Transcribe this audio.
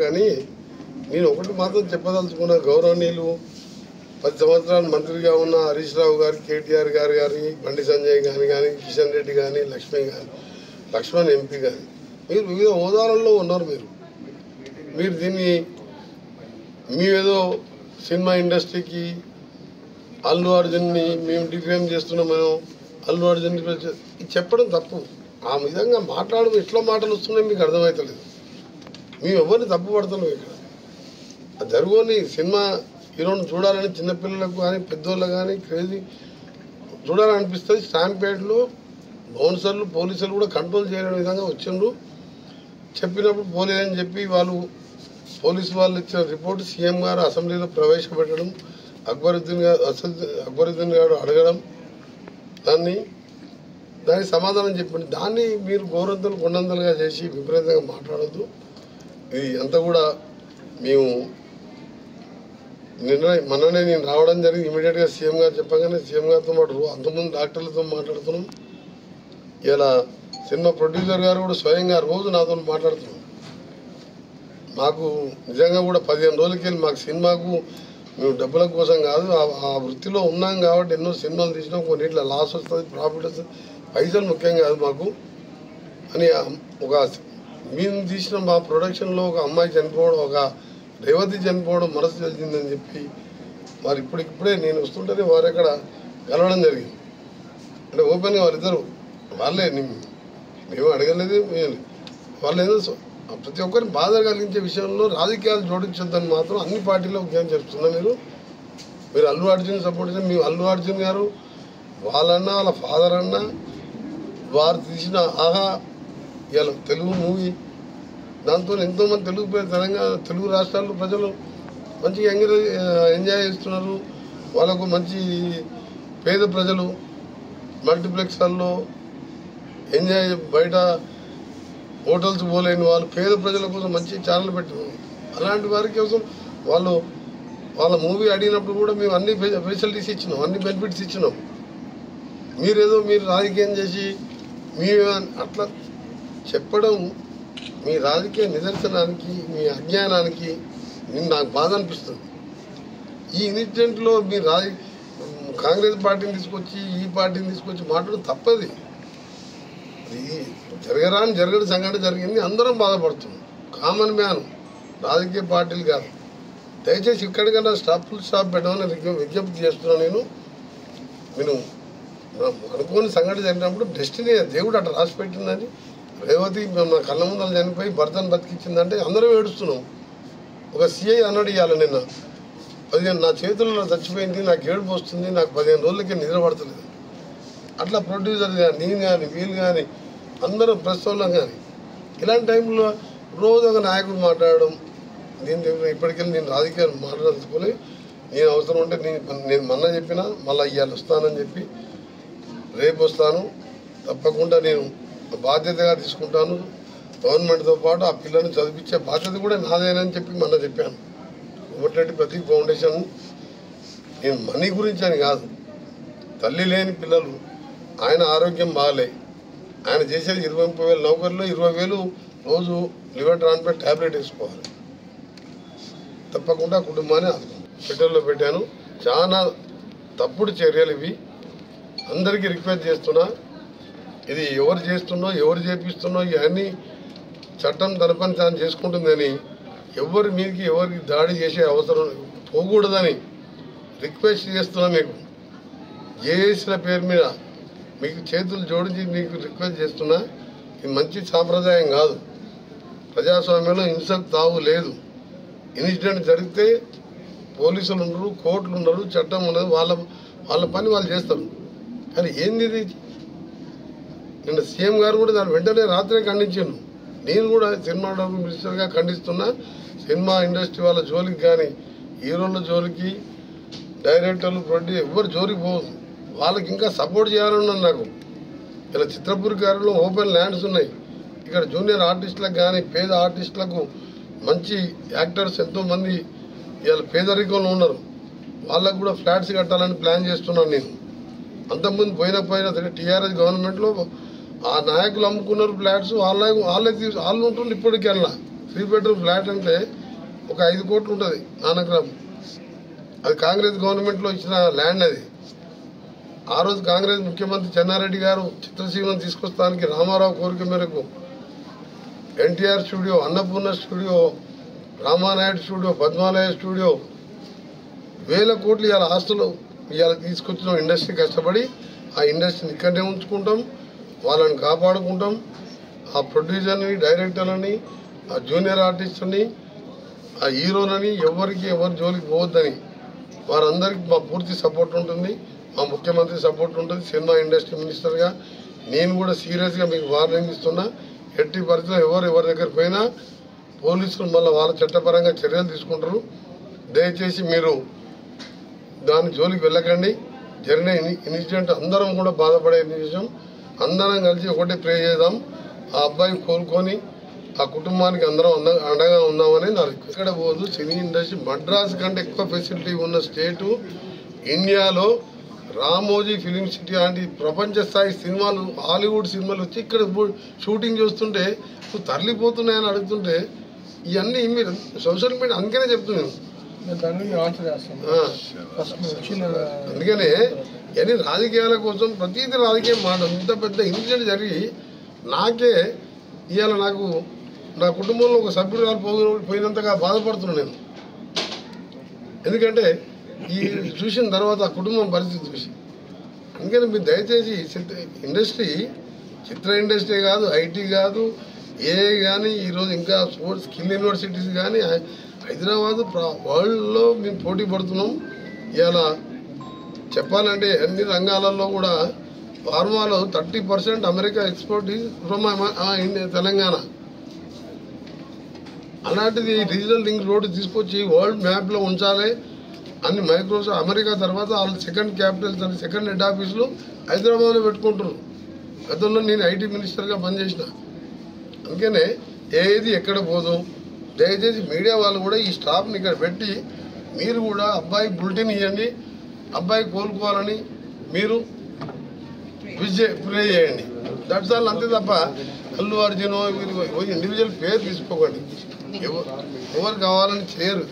కానీ నేను ఒకటి మాత్రం చెప్పదలుచుకున్న గౌరవనీయులు 10 సంవత్సరాలు మంత్రిగా ఉన్న హరీష్ రావు గారు, కేటీఆర్ గారు కానీ, బండి సంజయ్ కానీ, కిషన్ రెడ్డి కానీ, లక్ష్మణ్ ఎంపీ కానీ, మీరు వివిధ హోదాలలో ఉన్నారు. మీరు దీన్ని మేమేదో సినిమా ఇండస్ట్రీకి అల్లు అర్జున్ని మేము డిఫేమ్ చేస్తున్నామో, అల్లు అర్జున్ చెప్పడం తప్పు. ఆ విధంగా మాట్లాడడం ఎట్లా మాటలు వస్తున్నాయి మీకు అర్థమవుతలేదు. మేము ఎవరిని తప్పు పడుతున్నాం. ఇక్కడ జరుగుని సినిమా హీరోని చూడాలని చిన్నపిల్లలకు కానీ పెద్దోళ్ళకు కానీ క్రేజీ చూడాలనిపిస్తుంది. స్టాంపేడ్లో బౌన్సర్లు పోలీసులు కూడా కంట్రోల్ చేయని విధంగా వచ్చిండ్రు. చెప్పినప్పుడు పోలేదని చెప్పి పోలీసు వాళ్ళు ఇచ్చిన రిపోర్టు సీఎం గారు అసెంబ్లీలో ప్రవేశపెట్టడం, అక్బరుద్దీన్ గారు అడగడం, దానికి సమాధానం చెప్పండి. దాన్ని మీరు గోరంతలు కొండంతలుగా చేసి విపరీతంగా మాట్లాడద్దు. ఇది అంతా కూడా మేము మొన్ననే నేను రావడం జరిగింది. ఇమీడియట్గా సీఎం గారు చెప్పగానే సీఎం గారితో పాటు అంతకుముందు డాక్టర్లతో మాట్లాడుతున్నాం. ఇలా సినిమా ప్రొడ్యూసర్ గారు కూడా స్వయంగా రోజు నాతో మాట్లాడుతున్నాం. మాకు నిజంగా కూడా 15 రోజులకి వెళ్ళి మాకు సినిమాకు మేము డబ్బుల కోసం కాదు, ఆ వృత్తిలో ఉన్నాం కాబట్టి ఎన్నో సినిమాలు తీసినాం. కొన్నిట్లో లాస్ వస్తుంది, ప్రాఫిట్ వస్తుంది, పైసలు ముఖ్యం కాదు మాకు అని మేము తీసిన మా ప్రొడక్షన్లో ఒక అమ్మాయి చనిపోవడం, ఒక రేవతి చనిపోవడం మనసు తెలిసిందని చెప్పి మరి ఇప్పుడే నేను వస్తుంటేనే వారు ఎక్కడ కలవడం జరిగింది. అంటే ఓపెన్గా వాళ్ళే మేము అడగలేదు. వాళ్ళు ఏదో ప్రతి ఒక్కరిని బాధ కలిగించే విషయంలో రాజకీయాలు జోడించొద్దని మాత్రం అన్ని పార్టీలో ఉద్యోగం చెప్తున్నా. మీరు అల్లు అర్జున్ సపోర్ట్ చేసిన మీ అల్లు అర్జున్ గారు వాళ్ళన్నా వాళ్ళ ఫాదర్ అన్నా వారు తీసిన ఆహా ఇలా తెలుగు మూవీ దాంతో ఎంతోమంది తెలుగు రాష్ట్రాల్లో ప్రజలు మంచిగా ఎంజాయ్ చేస్తున్నారు. వాళ్ళకు మంచి పేద ప్రజలు మల్టీప్లెక్స్లలో ఎంజాయ్, బయట హోటల్స్ పోలేని వాళ్ళు పేద ప్రజల కోసం మంచి ఛానల్ పెట్టుకున్నారు. అలాంటి వారి కోసం వాళ్ళ మూవీ అడిగినప్పుడు కూడా మేము అన్ని ఫెసిలిటీస్ ఇచ్చినాం, అన్ని బెనిఫిట్స్ ఇచ్చినాం. మీరు రాజకీయం చేసి అట్లా చెప్పడం మీ రాజకీయ నిదర్శనానికి, మీ అజ్ఞానానికి నాకు బాధ అనిపిస్తుంది. ఈ ఇన్సిడెంట్లో మీరు కాంగ్రెస్ పార్టీని తీసుకొచ్చి ఈ పార్టీని తీసుకొచ్చి మాట్లాడడం తప్పది. ఇది జరగని సంఘటన జరిగింది. అందరం బాధపడుతున్నాం. కామన్ మ్యాన్, రాజకీయ పార్టీలు కాదు. దయచేసి ఇక్కడికన్నా ఫుల్ స్టాప్ పెట్టమని విజ్ఞప్తి చేస్తున్నాను. నేను అనుకోని సంఘటన జరిగినప్పుడు డెస్టినీ దేవుడు అట్లా రాసి పెట్టిందని, రేవతి మన కళ్ళ ముందర చనిపోయి భర్తను బతికించిందంటే అందరం ఏడుస్తున్నాం. ఒక సిఐ అన్నాడు ఇవ్వాలి నిన్న, 15 నా చేతుల్లో చచ్చిపోయింది, నాకు ఏడుపు వస్తుంది, నాకు 15 రోజులకి నిద్ర పడతలేదు. అట్లా ప్రొడ్యూసర్ కానీ, నేను కానీ, వీళ్ళు కానీ, అందరూ ప్రెస్ వాళ్ళం కానీ ఇలాంటి టైంలో రోజు ఒక నాయకుడు మాట్లాడడం, ఇప్పటికెళ్ళి నేను రాజకీయాలు మాట్లాడుకోలే. నేను అవసరం ఉంటే నేను మొన్న చెప్పినా మళ్ళీ ఇవాళ వస్తానని చెప్పి, రేపు వస్తాను తప్పకుండా. నేను బాధ్యతగా తీసుకుంటాను. గవర్నమెంట్తో పాటు ఆ పిల్లల్ని చదివించే బాధ్యత కూడా నాదేనని చెప్పి మొన్న చెప్పాను. కోమటిరెడ్డి ప్రతీక్ ఫౌండేషన్ నేను మనీ గురించి అని కాదు, తల్లి లేని పిల్లలు, ఆయన ఆరోగ్యం బాగాలే, ఆయన చేసేది 20-30 వేలు నౌకర్లో 20,000 రోజు లివర్ ట్రాన్స్ప్లాంట్ ట్యాబ్లెట్ వేసుకోవాలి. తప్పకుండా కుటుంబాన్ని ఆదుకుంటాను. ట్విట్టర్లో పెట్టాను. చాలా తప్పుడు చర్యలు ఇవి. అందరికీ రిక్వెస్ట్ చేస్తున్నా, ఇది ఎవరు చేస్తున్నో ఎవరు చేపిస్తున్నో ఇవన్నీ చట్టం తన పని తాను చేసుకుంటుందని, ఎవరికి దాడి చేసే అవసరం పోకూడదని రిక్వెస్ట్ చేస్తున్నా. మీకు జేఏసీల పేరు మీద మీకు చేతులు జోడించి మీకు రిక్వెస్ట్ చేస్తున్నా. ఇది మంచి సాంప్రదాయం కాదు. ప్రజాస్వామ్యంలో హింసకు తావు లేదు. ఇన్సిడెంట్ జరిగితే పోలీసులు ఉండరు, కోర్టులు ఉండరు, చట్టం ఉండదు. వాళ్ళ పని వాళ్ళు చేస్తారు. కానీ ఏంది ఇది? నిన్న సీఎం గారు కూడా దాని వెంటనే రాత్రే ఖండించాను. నేను కూడా సినిమాటోగ్రఫీ మినిస్టర్గా ఖండిస్తున్నా. సినిమా ఇండస్ట్రీ వాళ్ళ జోలికి కానీ, హీరోల జోలికి, డైరెక్టర్లు, ప్రొడ్యూసర్ ఎవరు జోలికి పోదు. వాళ్ళకి ఇంకా సపోర్ట్ చేయాలన్నది నాకు. ఇలా చిత్రపూర్ గారిలో ఓపెన్ ల్యాండ్స్ ఉన్నాయి. ఇక్కడ జూనియర్ ఆర్టిస్టులకు కానీ, పేద ఆర్టిస్టులకు, మంచి యాక్టర్స్ ఎంతోమంది ఇవాళ పేదరికంలో ఉన్నారు. వాళ్ళకు కూడా ఫ్లాట్స్ కట్టాలని ప్లాన్ చేస్తున్నాను నేను. అంతకుముందు పోయిన టీఆర్ఎస్ గవర్నమెంట్లో ఆ నాయకులు అమ్ముకున్నారు ఫ్లాట్స్, వాళ్ళు ఉంటుండ్రు. ఇప్పటికల్లా 3 బెడ్రూమ్ ఫ్లాట్ అంటే ఒక 5 కోట్లు ఉంటుంది నానక్రామ్. అది కాంగ్రెస్ గవర్నమెంట్లో ఇచ్చిన ల్యాండ్. అది ఆ రోజు కాంగ్రెస్ ముఖ్యమంత్రి చెన్నారెడ్డి గారు చిత్రసీమను తీసుకొస్తానికి రామారావు కోరిక మేరకు NTR studio, Annapurna studio, Ramanaidu studio, Padmalaya studio, 1000 కోట్లు ఇవాళ ఆస్తులు ఇవాళ తీసుకొచ్చిన ఇండస్ట్రీ కష్టపడి ఆ ఇండస్ట్రీని ఇక్కడనే ఉంచుకుంటాం, వాళ్ళని కాపాడుకుంటాం. ఆ ప్రొడ్యూసర్ని, డైరెక్టర్లని, ఆ జూనియర్ ఆర్టిస్టుని, ఆ హీరోలని ఎవరి జోలికి పోవద్దని వారందరికీ మా పూర్తి సపోర్ట్ ఉంటుంది. మా ముఖ్యమంత్రి సపోర్ట్ ఉంటుంది. సినిమా ఇండస్ట్రీ మినిస్టర్గా నేను కూడా సీరియస్గా మీకు వార్నింగ్ ఇస్తున్నా. ఎట్టి పరిస్థితుల్లో ఎవరి దగ్గర పోయినా పోలీసులు మళ్ళీ వాళ్ళ చట్టపరంగా చర్యలు తీసుకుంటారు. దయచేసి మీరు దాని జోలికి వెళ్ళకండి. జరిగిన ఇన్సిడెంట్ అందరం కూడా బాధపడే విషయం. అందరం కలిసి ఒకటే ప్రే చేద్దాం. ఆ అబ్బాయి కోలుకొని ఆ కుటుంబానికి అందరం అండగా ఉన్నామని నా రిక్వెస్ట్. ఇక్కడ పోదు సినీ ఇండస్ట్రీ మద్రాస్ కంటే ఎక్కువ ఫెసిలిటీ ఉన్న స్టేటు ఇండియాలో. రామోజీ ఫిలిం సిటీ లాంటి ప్రపంచ స్థాయి సినిమాలు, హాలీవుడ్ సినిమాలు వచ్చి ఇక్కడ షూటింగ్ చేస్తుంటే నువ్వు తరలిపోతున్నాయని అడుగుతుంటే ఇవన్నీ మీరు సోషల్ మీడియా అందుకనే చెప్తున్నాను. అందుకనే ఇవన్నీ రాజకీయాల కోసం ప్రతిదీ రాజకీయం మాట. ఇంత పెద్ద ఇన్సిడెంట్ జరిగి నాకే ఇవాళ నాకు నా కుటుంబంలో ఒక సభ్యురాలు పోయినంతగా బాధపడుతున్నాను నేను. ఎందుకంటే ఈ చూసిన తర్వాత ఆ కుటుంబం పరిస్థితి చూసి. అందుకని మీరు దయచేసి ఇండస్ట్రీ, చిత్ర ఇండస్ట్రీ కాదు, ఐటీ కాదు, ఏ కానీ ఈరోజు ఇంకా స్పోర్ట్స్ స్కిల్ యూనివర్సిటీస్ కానీ హైదరాబాద్ వరల్డ్లో మేము పోటీ పడుతున్నాం. ఇలా చెప్పాలంటే అన్ని రంగాలలో కూడా ఫార్మాలో 30% అమెరికా ఎక్స్పోర్ట్ ఫ్రమ్ తెలంగాణ. అలాంటిది రీజనల్ లింక్ రోడ్డు తీసుకొచ్చి వరల్డ్ మ్యాప్లో ఉంచాలి అన్ని. మైక్రోసాఫ్ట్ అమెరికా తర్వాత వాళ్ళు సెకండ్ క్యాపిటల్స్ అని సెకండ్ హెడ్ ఆఫీసులు హైదరాబాద్లో పెట్టుకుంటారు. గతంలో నేను ఐటీ మినిస్టర్గా పనిచేసిన. అందుకనే ఏది ఎక్కడ పోదు. దయచేసి మీడియా వాళ్ళు కూడా ఈ స్టాఫ్ని ఇక్కడ పెట్టి మీరు కూడా అబ్బాయి బులెటిన్ ఇవ్వండి, అబ్బాయి కోలుకోవాలని మీరు ప్రే చేయండి. That's all. అంతే తప్ప అల్లు అర్జున్ ఇండివిజువల్ పేరు తీసుకోకండి. ఎవరు కావాలని చేయరు.